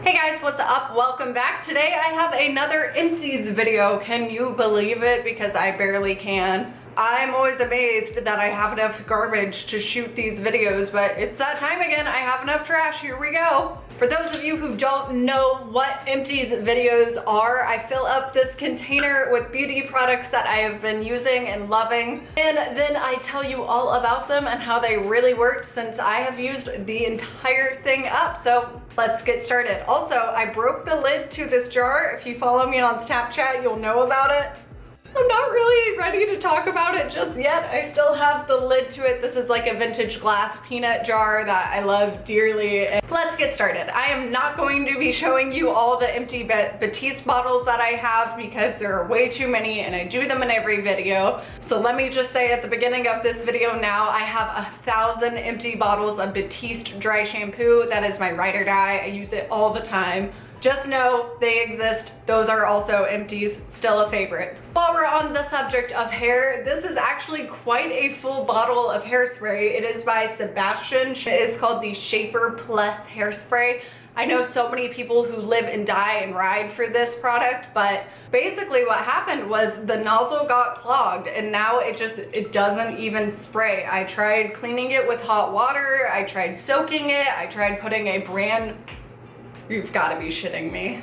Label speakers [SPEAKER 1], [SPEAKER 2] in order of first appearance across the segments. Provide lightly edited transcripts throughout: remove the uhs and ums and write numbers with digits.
[SPEAKER 1] Hey guys, what's up? Welcome back. Today I have another empties video. Can you believe it? Because I barely can. I'm always amazed that I have enough garbage to shoot these videos, but it's that time again. I have enough trash. Here we go. For those of you who don't know what empties videos are, I fill up this container with beauty products that I have been using and loving, and then I tell you all about them and how they really work since I have used the entire thing up. So let's get started. Also, I broke the lid to this jar. If you follow me on Snapchat, you'll know about it. I'm not really ready to talk about it just yet. I still have the lid to it. This is like a vintage glass peanut jar that I love dearly. And let's get started. I am not going to be showing you all the empty Batiste bottles that I have because there are way too many and I do them in every video. So let me just say at the beginning of this video now, I have 1,000 empty bottles of Batiste dry shampoo. That is my ride or die. I use it all the time. Just know they exist. Those are also empties, still a favorite. While we're on the subject of hair, this is actually quite a full bottle of hairspray. It is by Sebastian. It is called the Shaper Plus hairspray. I know so many people who live and die and ride for this product, but basically what happened was the nozzle got clogged and now it doesn't even spray. I tried cleaning it with hot water, I tried soaking it, I tried putting a brand. You've got to be shitting me.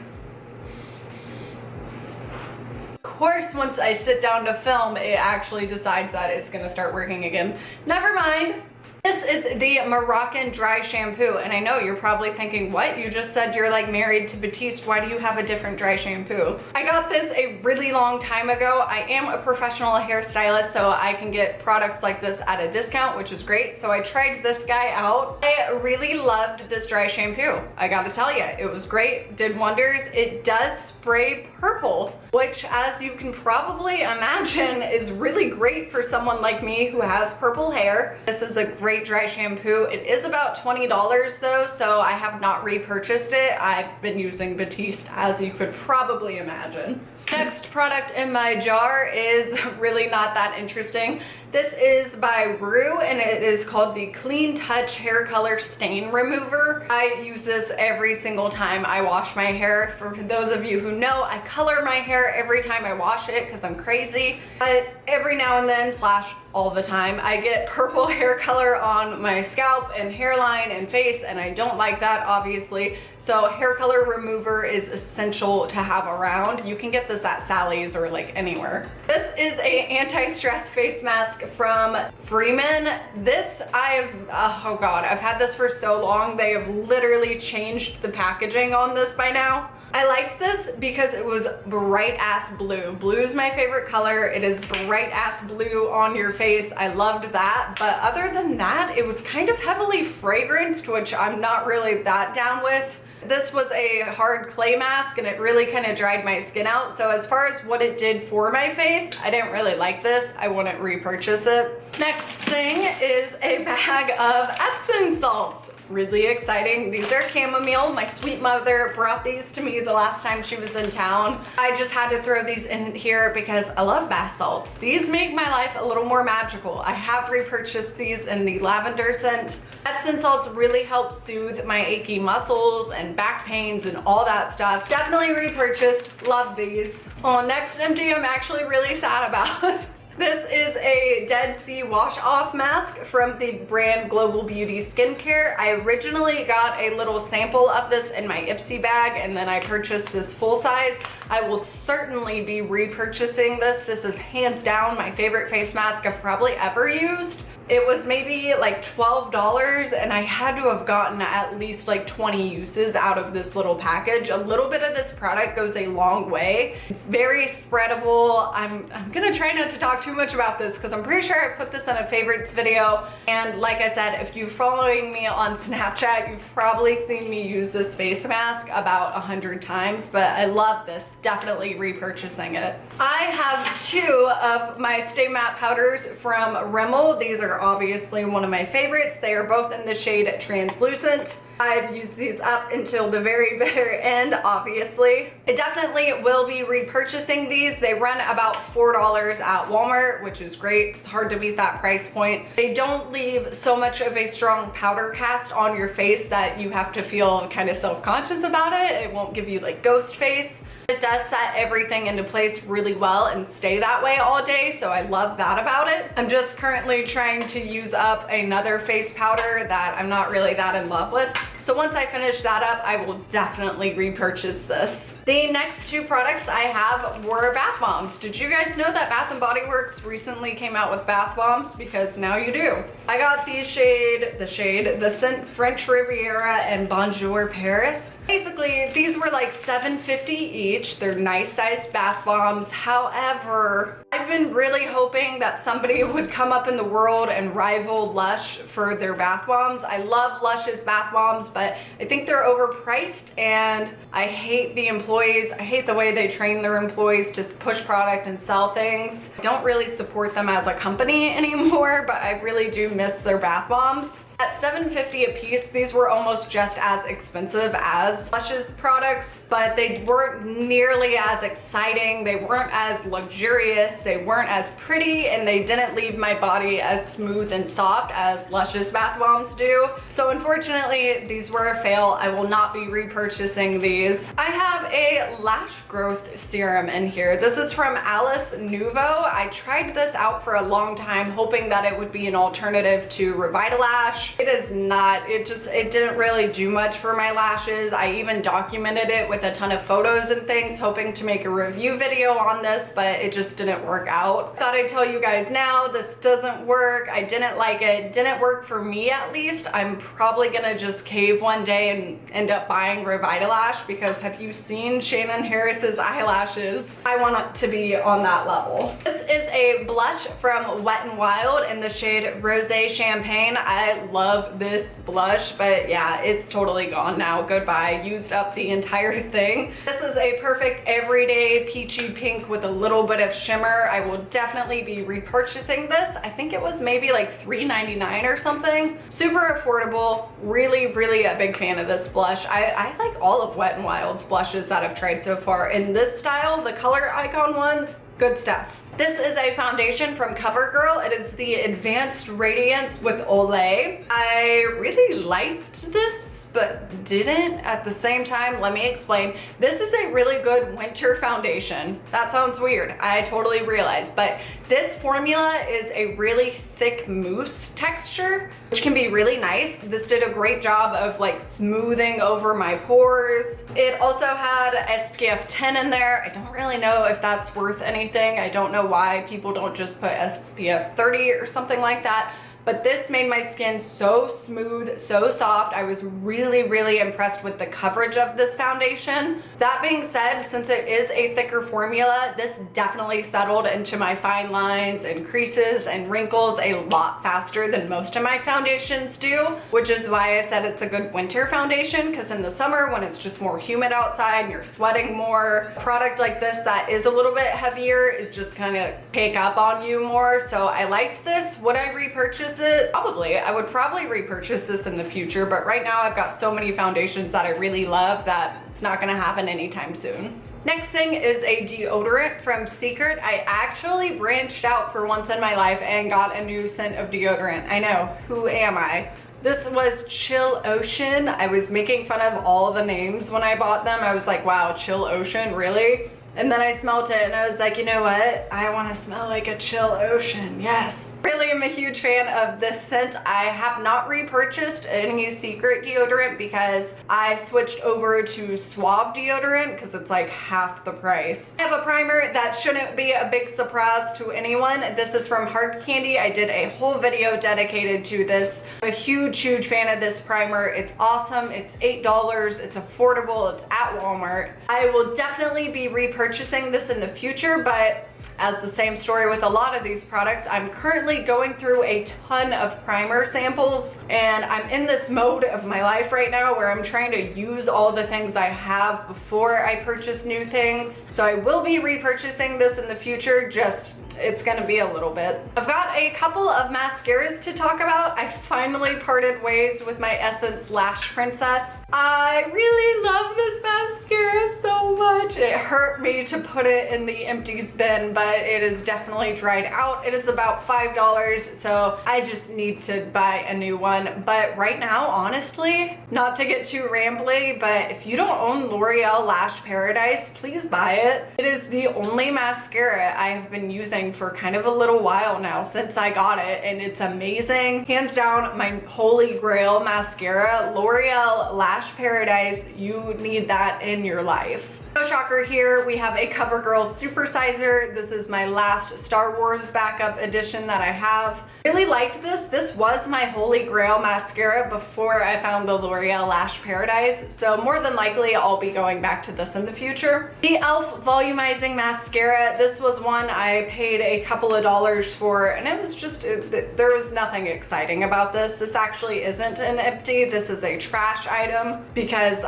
[SPEAKER 1] Of course, once I sit down to film, it actually decides that it's gonna start working again. Never mind. This is the Moroccan dry shampoo, and I know you're probably thinking, what? You just said you're like married to Batiste. Why do you have a different dry shampoo? I got this a really long time ago. I am a professional hairstylist, so I can get products like this at a discount, which is great. So I tried this guy out. I really loved this dry shampoo. I gotta tell you, it was great, did wonders. It does spray purple, which as you can probably imagine is really great for someone like me who has purple hair. This is a great dry shampoo. It is about $20 though, so I have not repurchased it. I've been using Batiste, as you could probably imagine. Next product in my jar is really not that interesting. This is by Rue and it is called the Clean Touch Hair Color Stain Remover. I use this every single time I wash my hair. For those of you who know, I color my hair every time I wash it because I'm crazy. But every now and then, slash all the time, I get purple hair color on my scalp and hairline and face, and I don't like that, obviously. So hair color remover is essential to have around. You can get this at Sally's or like anywhere. This is a anti-stress face mask from Freeman. This oh god, I've had this for so long. They have literally changed the packaging on this by now. I liked this because it was bright ass blue. Blue is my favorite color. It is bright ass blue on your face. I loved that. But other than that, it was kind of heavily fragranced, which I'm not really that down with. This was a hard clay mask and it really kind of dried my skin out. So as far as what it did for my face, I didn't really like this. I wouldn't repurchase it. Next thing is a bag of Epsom salts. Really exciting. These are chamomile. My sweet mother brought these to me the last time she was in town. I just had to throw these in here because I love bath salts. These make my life a little more magical. I have repurchased these in the lavender scent. Epsom salts really help soothe my achy muscles and back pains and all that stuff. Definitely repurchased. Love these. Oh, next empty I'm actually really sad about. This is a Dead Sea Wash Off Mask from the brand Global Beauty Skincare. I originally got a little sample of this in my Ipsy bag and then I purchased this full size. I will certainly be repurchasing this. This is hands down my favorite face mask I've probably ever used. It was maybe like $12 and I had to have gotten at least like 20 uses out of this little package. A little bit of this product goes a long way. It's very spreadable. I'm gonna try not to talk too much about this because I'm pretty sure I've put this in a favorites video. And like I said, if you're following me on Snapchat, you've probably seen me use this face mask about 100 times, but I love this. Definitely repurchasing it. I have 2 of my Stay Matte powders from Rimmel. These are obviously one of my favorites. They are both in the shade Translucent. I've used these up until the very bitter end, obviously. I definitely will be repurchasing these. They run about $4 at Walmart, which is great. It's hard to beat that price point. They don't leave so much of a strong powder cast on your face that you have to feel kind of self-conscious about it. It won't give you like ghost face. It does set everything into place really well and stay that way all day, so I love that about it. I'm just currently trying to use up another face powder that I'm not really that in love with. So once I finish that up, I will definitely repurchase this. The next two products I have were bath bombs. Did you guys know that Bath & Body Works recently came out with bath bombs? Because now you do. I got the scent French Riviera and Bonjour Paris. Basically, these were like $7.50 each. They're nice sized bath bombs. However, I've been really hoping that somebody would come up in the world and rival Lush for their bath bombs. I love Lush's bath bombs, but I think they're overpriced and I hate the employees. I hate the way they train their employees to push product and sell things. I don't really support them as a company anymore, but I really do miss their bath bombs. At $7.50 a piece, these were almost just as expensive as Lush's products, but they weren't nearly as exciting. They weren't as luxurious. They weren't as pretty, and they didn't leave my body as smooth and soft as Lush's bath bombs do. So unfortunately, these were a fail. I will not be repurchasing these. I have a lash growth serum in here. This is from Alice Nouveau. I tried this out for a long time, hoping that it would be an alternative to Revitalash. It is not. It didn't really do much for my lashes. I even documented it with a ton of photos and things, hoping to make a review video on this, but it just didn't work out. Thought I'd tell you guys now, this doesn't work. I didn't like it. Didn't work for me, at least. I'm probably gonna just cave one day and end up buying Revitalash, because have you seen Shannon Harris's eyelashes? I want it to be on that level. This is a blush from Wet n Wild in the shade Rosé Champagne. I love this blush, but yeah, it's totally gone now. Goodbye. Used up the entire thing. This is a perfect everyday peachy pink with a little bit of shimmer. I will definitely be repurchasing this. I think it was maybe like $3.99 or something. Super affordable. Really, really a big fan of this blush. I like all of Wet n Wild's blushes that I've tried so far. In this style, the color icon ones, good stuff. This is a foundation from CoverGirl. It is the Advanced Radiance with Olay. I really liked this, but didn't at the same time. Let me explain. This is a really good winter foundation. That sounds weird, I totally realize, but this formula is a really thick mousse texture, which can be really nice. This did a great job of like smoothing over my pores. It also had SPF 10 in there. I don't really know if that's worth anything. I don't know why people don't just put SPF 30 or something like that. But this made my skin so smooth, so soft. I was really, really impressed with the coverage of this foundation. That being said, since it is a thicker formula, this definitely settled into my fine lines and creases and wrinkles a lot faster than most of my foundations do, which is why I said it's a good winter foundation, because in the summer when it's just more humid outside and you're sweating more, a product like this that is a little bit heavier is just kind of take up on you more. So I liked this. Would I repurchase it? Probably. I would probably repurchase this in the future, but right now I've got so many foundations that I really love that it's not gonna happen anytime soon. Next thing is a deodorant from Secret. I actually branched out for once in my life and got a new scent of deodorant. I know, who am I? This was Chill Ocean. I was making fun of all the names when I bought them. I was like, wow, Chill Ocean, really? And then I smelled it and I was like, you know what? I want to smell like a chill ocean, yes. Really am a huge fan of this scent. I have not repurchased any Secret deodorant because I switched over to Suave deodorant because it's like half the price. I have a primer that shouldn't be a big surprise to anyone. This is from Hard Candy. I did a whole video dedicated to this. I'm a huge, huge fan of this primer. It's awesome. It's $8. It's affordable. It's at Walmart. I will definitely be repurchasing this in the future, but As the same story with a lot of these products, I'm currently going through a ton of primer samples, and I'm in this mode of my life right now where I'm trying to use all the things I have before I purchase new things. So I will be repurchasing this in the future, just it's gonna be a little bit. I've got a couple of mascaras to talk about. I finally parted ways with my Essence Lash Princess. I really love this mascara so much. It hurt me to put it in the empties bin, but it is definitely dried out. It is about $5, so I just need to buy a new one. But right now, honestly, not to get too rambly, but if you don't own L'Oreal Lash Paradise, please buy it. It is the only mascara I have been using for kind of a little while now since I got it, and it's amazing. Hands down, my holy grail mascara, L'Oreal Lash Paradise. You need that in your life. No shocker here, we have a CoverGirl Supersizer. This is my last Star Wars backup edition that I have. Really liked this. This was my holy grail mascara before I found the L'Oreal Lash Paradise, so more than likely I'll be going back to this in the future. The e.l.f. Volumizing Mascara. This was one I paid a couple of dollars for, and it was just, there was nothing exciting about this. This actually isn't an empty, this is a trash item because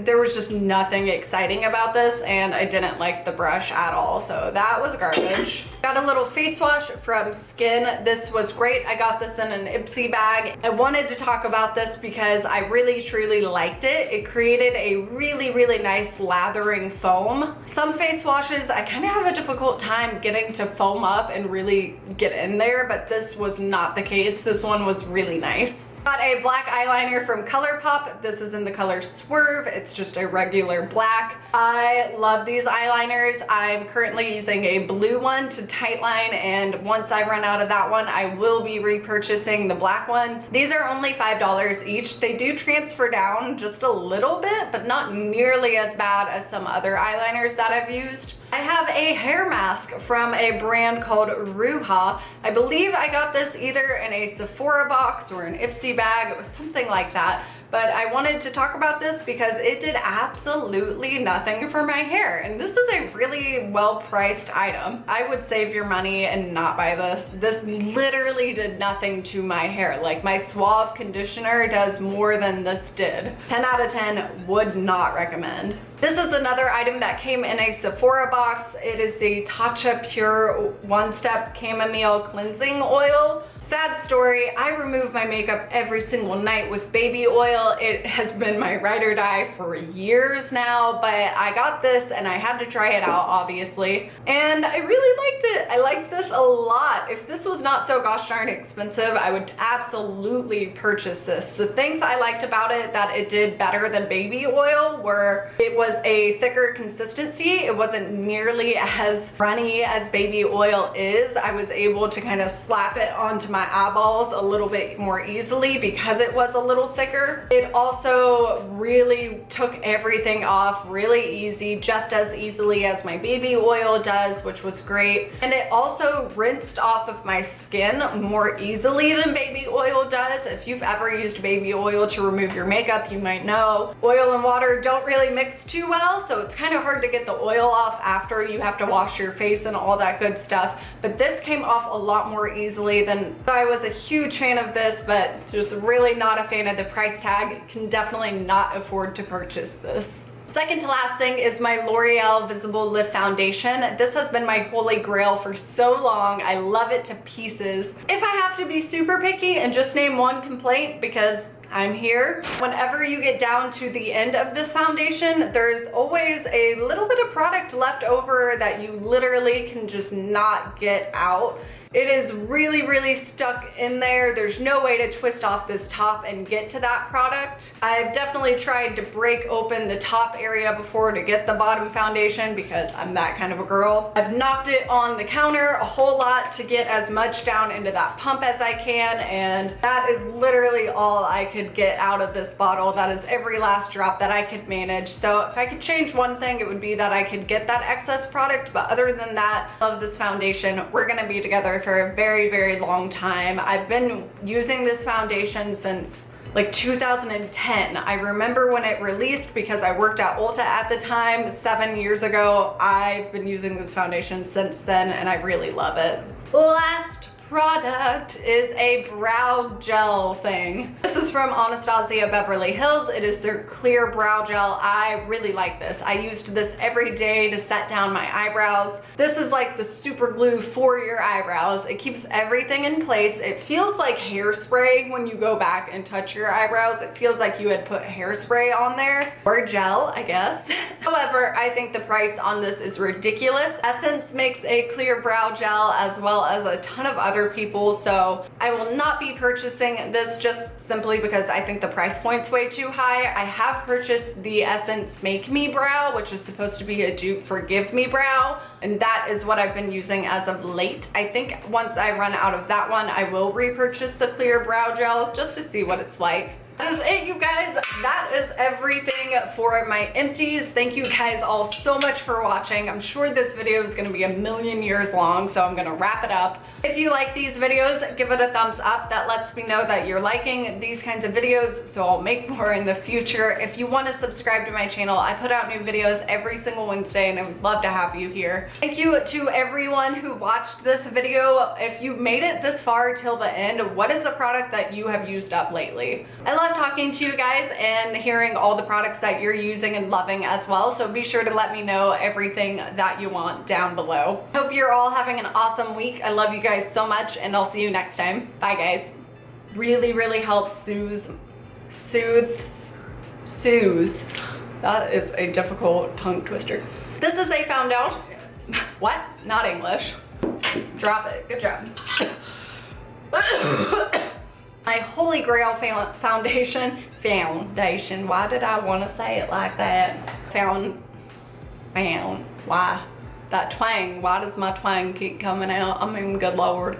[SPEAKER 1] there was just nothing exciting about this, and I didn't like the brush at all, so that was garbage. Got a little face wash from Skin. This was great. I got this in an Ipsy bag. I wanted to talk about this because I really truly liked it. It created a really nice lathering foam. Some face washes I kind of have a difficult time getting to foam up and really get in there, but this was not the case. This one was really nice. Got a black eyeliner from ColourPop. This is in the color Swerve. It's just a regular black. I love these eyeliners. I'm currently using a blue one to tightline, and once I run out of that one, I will be repurchasing the black ones. These are only $5 each. They do transfer down just a little bit, but not nearly as bad as some other eyeliners that I've used. I have a hair mask from a brand called Ruha. I believe I got this either in a Sephora box or an Ipsy bag. It was something like that. But I wanted to talk about this because it did absolutely nothing for my hair. And this is a really well-priced item. I would save your money and not buy this. This literally did nothing to my hair. Like, my Suave conditioner does more than this did. 10 out of 10, would not recommend. This is another item that came in a Sephora box. It is the Tatcha Pure One-Step Chamomile Cleansing Oil. Sad story, I remove my makeup every single night with baby oil. It has been my ride or die for years now, but I got this and I had to try it out, obviously. And I really liked it. I liked this a lot. If this was not so gosh darn expensive, I would absolutely purchase this. The things I liked about it that it did better than baby oil were it was a thicker consistency. It wasn't nearly as runny as baby oil is. I was able to kind of slap it onto my eyeballs a little bit more easily because it was a little thicker. It also really took everything off really easy, just as easily as my baby oil does, which was great. And it also rinsed off of my skin more easily than baby oil does. If you've ever used baby oil to remove your makeup, you might know oil and water don't really mix too well, so it's kind of hard to get the oil off after you have to wash your face and all that good stuff. But this came off a lot more easily than I was a huge fan of this, but just really not a fan of the price tag. Can definitely not afford to purchase this. Second to last thing is my L'Oreal Visible Lift Foundation. This has been my holy grail for so long. I love it to pieces. If I have to be super picky and just name one complaint, because I'm here. Whenever you get down to the end of this foundation, there's always a little bit of product left over that you literally can just not get out. It is really stuck in there. There's no way to twist off this top and get to that product. I've definitely tried to break open the top area before to get the bottom foundation because I'm that kind of a girl. I've knocked it on the counter a whole lot to get as much down into that pump as I can, and that is literally all I could get out of this bottle. That is every last drop that I could manage. So if I could change one thing, it would be that I could get that excess product, but other than that, I love this foundation. We're gonna be together for a very long time. I've been using this foundation since like 2010. I remember when it released because I worked at Ulta at the time 7 years ago. I've been using this foundation since then and I really love it. Last product is a brow gel thing. This is from Anastasia Beverly Hills. It is their clear brow gel. I really like this. I used this every day to set down my eyebrows. This is like the super glue for your eyebrows. It keeps everything in place. It feels like hairspray when you go back and touch your eyebrows. It feels like you had put hairspray on there, or gel, I guess. However, I think the price on this is ridiculous. Essence makes a clear brow gel as well as a ton of other people, so I will not be purchasing this just simply because I think the price point's way too high. I have purchased the Essence Make Me Brow, which is supposed to be a dupe for Give Me Brow, and that is what I've been using as of late. I think once I run out of that one, I will repurchase the clear brow gel just to see what it's like. That is it, you guys. That is everything for my empties. Thank you guys all so much for watching. I'm sure this video is gonna be a million years long, so I'm gonna wrap it up. If you like these videos, give it a thumbs up. That lets me know that you're liking these kinds of videos, so I'll make more in the future. If you wanna subscribe to my channel, I put out new videos every single Wednesday, and I would love to have you here. Thank you to everyone who watched this video. If you made it this far till the end, what is a product that you have used up lately? I love talking to you guys and hearing all the products that you're using and loving as well, so be sure to let me know everything that you want down below. Hope you're all having an awesome week. I love you guys so much, and I'll see you next time. Bye guys. Really helps soothes. That is a difficult tongue twister. This is a foundation. What? Not English. Drop it. Good job. My Holy Grail foundation. Why did I want to say it like that? Why? That twang. Why does my twang keep coming out? I mean, good Lord.